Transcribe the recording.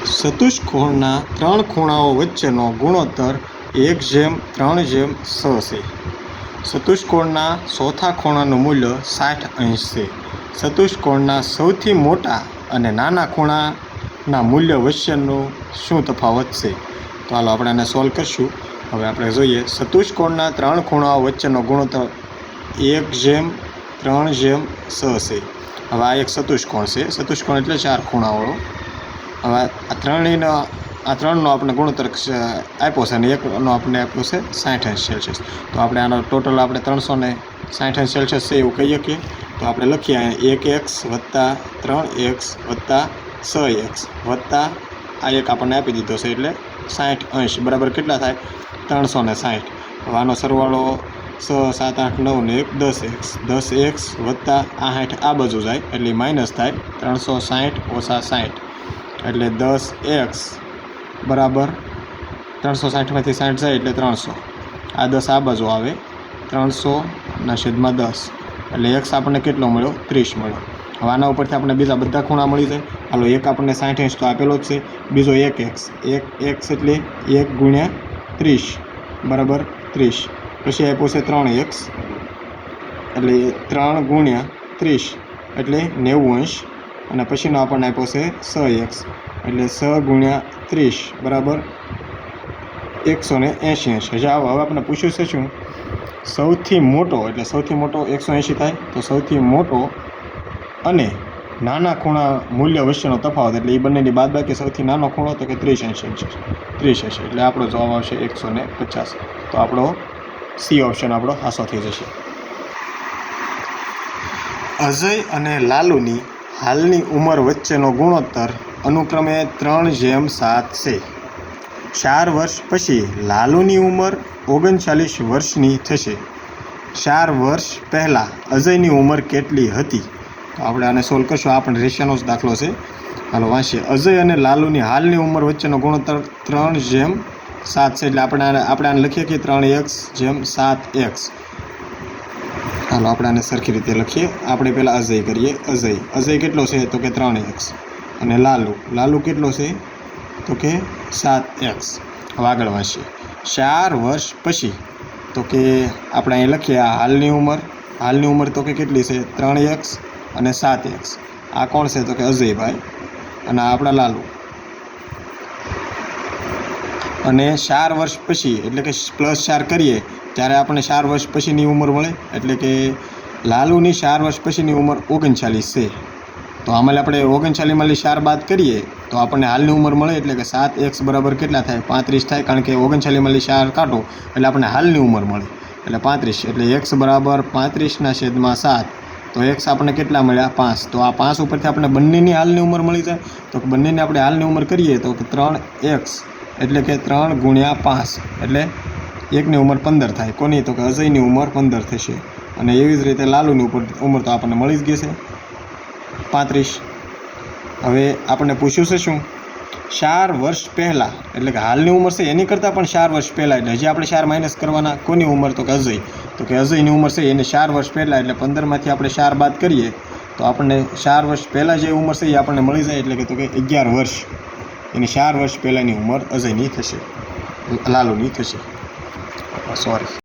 ચતુષ્કોણના ત્રણ ખૂણાઓ વચ્ચેનો ગુણોત્તર 1:3:6 છે. ચતુષ્કોણના ચોથા ખૂણાનું મૂલ્ય 60 અંશ છે. ચતુષ્કોણના સૌથી મોટા અને નાના ખૂણાના મૂલ્ય વચ્ચેનો શું તફાવત છે? તો હાલો આપણે આને સોલ્વ કરશું. હવે આપણે જોઈએ ચતુષ્કોણના ત્રણ ખૂણાઓ વચ્ચેનો ગુણોત્તર 1:3:6 છે. હવે આ એક ચતુષ્કોણ છે. ચતુષ્કોણ એટલે ચાર ખૂણાવાળો. હવે આ ત્રણનો આપણે ગુણોત્તર આપ્યો છે અને એકનો આપણે આપ્યો છે 60 અંશ સેલ્સિયસ. તો આપણે આનો ટોટલ આપણે 360 અંશ સેલ્સિયસ છે એવું કહી શકીએ. તો આપણે લખીએ 1x વત્તા 3x વત્તા 6x વત્તા આ એક આપણને આપી દીધો છે એટલે 60 અંશ બરાબર કેટલા થાય? 360. હવે આનો સરવાળો 6, 7, 8, 9 ને 1 10x 10x વત્તા 60 આ બાજુ જાય એટલે માઇનસ થાય 360 ઓછા 60 એટલે 10x બરાબર 360માંથી 60 જાય એટલે 300. આ 10 આ બાજુ આવે 300/10 એટલે x આપણને કેટલો મળ્યો? 30 મળ્યો. હવે આના ઉપરથી આપણે બીજા બધા ખૂણા મળી જાય. હાલો એક આપણને 60 અંશ તો આપેલો જ છે. બીજો 1x એટલે 1 × 30 બરાબર 30. પછી આપ્યો છે 3x એટલે 3 × 30 એટલે 90 અંશ. અને પછીનો આપણને આપ્યો છે 6x એટલે 6 × 30 બરાબર 180 અંશ. હવે આપણે પૂછ્યું છે શું? સૌથી મોટો એટલે સૌથી મોટો 180 થાય તો સૌથી મોટો અને નાના ખૂણા મૂલ્ય વચ્ચેનો તફાવત એટલે એ બંનેની બાદબાકી સૌથી નાનો ખૂણો તો કે 30 અંશ છે. 30 હશે એટલે આપણો જવાબ આવશે 150. તો આપણો સી ઓપ્શન આપણો હાસો થઈ જશે. અજય અને લાલુની હાલની ઉંમર વચ્ચેનો ગુણોત્તર અનુક્રમે 3:7 છે. 4 વર્ષ પછી લાલુની ઉંમર 39 વર્ષની થશે. 4 વર્ષ પહેલાં અજયની ઉંમર કેટલી હતી? તો આપણે આને સોલ્વ કરશું. આ પણ રેશિયાનો જ દાખલો છે. હાલો વાંચીએ. અજય અને લાલુની હાલની ઉંમર વચ્ચેનો ગુણોત્તર 3:7 છે. એટલે આપણે આને લખીએ કે 3x/7x. હાલો આપણે આને સરખી રીતે લખીએ. આપણે પહેલાં અજય કરીએ. અજય કેટલો છે? તો કે 3x. અને લાલુ કેટલો છે? તો કે 7x. હવે આગળ વાંચીએ. 4 વર્ષ પછી તો કે આપણે અહીં લખીએ હાલની ઉંમર તો કે કેટલી છે? 3x અને 7x. આ કોણ છે? તો કે અજયભાઈ અને આપણા લાલુ. અને 4 વર્ષ પછી એટલે કે +4 કરીએ ત્યારે આપણને 4 વર્ષ પછીની ઉંમર મળે. એટલે કે લાલુની 4 વર્ષ પછીની ઉંમર 39 છે. તો આમાં આપણે 39માંથી 4 બાદ કરીએ તો આપણને હાલની ઉંમર મળે. એટલે કે 7x બરાબર કેટલા થાય? 35 થાય. કારણ કે 39માંથી 4 કાઢો એટલે આપણને હાલની ઉંમર મળે એટલે 35. એટલે x બરાબર 35/7. તો x આપણને કેટલા મળ્યા? 5. તો આ 5 ઉપરથી આપણે બંનેની હાલની ઉંમર મળી જાય. તો બંનેની આપણે હાલની ઉંમર કરીએ તો કે 3x એટલે કે 3 × 5 એટલે એકની ઉંમર 15 થાય. કોની? તો કે અજયની ઉંમર 15 થશે. અને એવી જ રીતે લાલુની ઉંમર તો આપણને મળી જ ગઈ છે 35. હવે આપણને પૂછ્યું છે શું? 4 વર્ષ પહેલાં એટલે કે હાલની ઉંમર છે એની કરતાં પણ 4 વર્ષ પહેલાં એટલે હજી આપણે 4 માઇનસ કરવાના. કોની ઉંમર? તો કે અજય. તો કે અજયની ઉંમર છે એને 4 વર્ષ પહેલાં એટલે 15માંથી આપણે 4 બાદ કરીએ તો આપણને 4 વર્ષ પહેલાં જે ઉંમર છે એ આપણને મળી જાય. એટલે કે તો કે 11 વર્ષ. એની 4 વર્ષ પહેલાંની ઉંમર અજયની થશે, લાલુની થશે. સોરી.